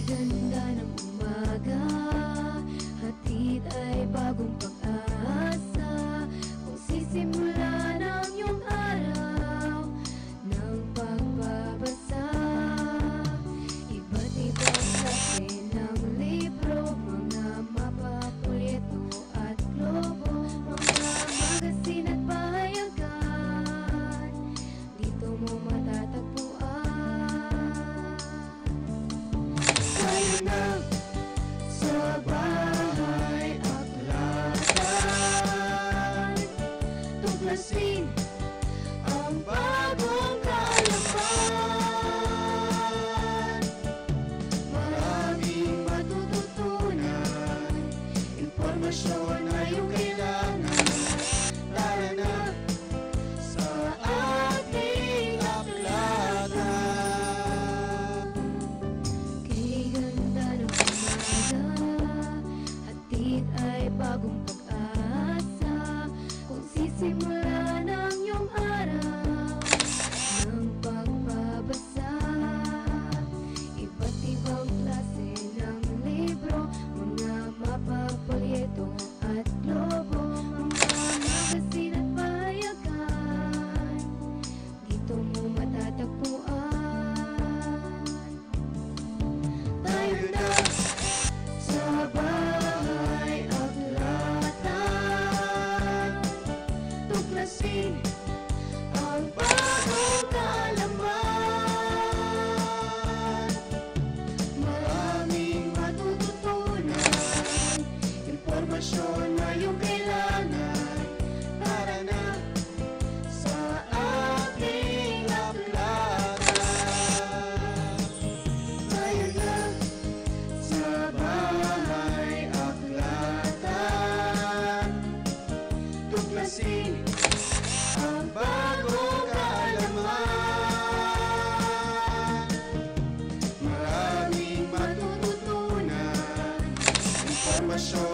ganda ng umaga, hatid ay bagong pag-asa. Kung sisimulan ang iyong araw ng pagbabasa, iba't ibang klase ng libro, mga mapapulyeto at globo, mga magasin at pahayagan, dito mo matatagpuan. Tayo na sa Bahay Aklatan, tuklasin ang bagong kaalaman. Maraming matututunan, impormasyon na iyong kailangan. Tara na sa ating aklatan. Kay ganda ng umaga, hatid ay bagong pag-asa. Kung sisimulan ang iyong araw ng pagbabasa, iba't ibang klase ng libro, mga mapapulyeto at globo, mga magasin at pahayagan, dito mo matatagpuan. Tayo na sa Bahay Aklatan, tuklasin ang bagong kaalaman. Maraming matututunan, impormasyon na iyong kailangan. Tara na sa ating aklatan. Tayo na sa Bahay Aklatan, tuklasin ang bagong kaalaman. Maraming matututunan, impormasyon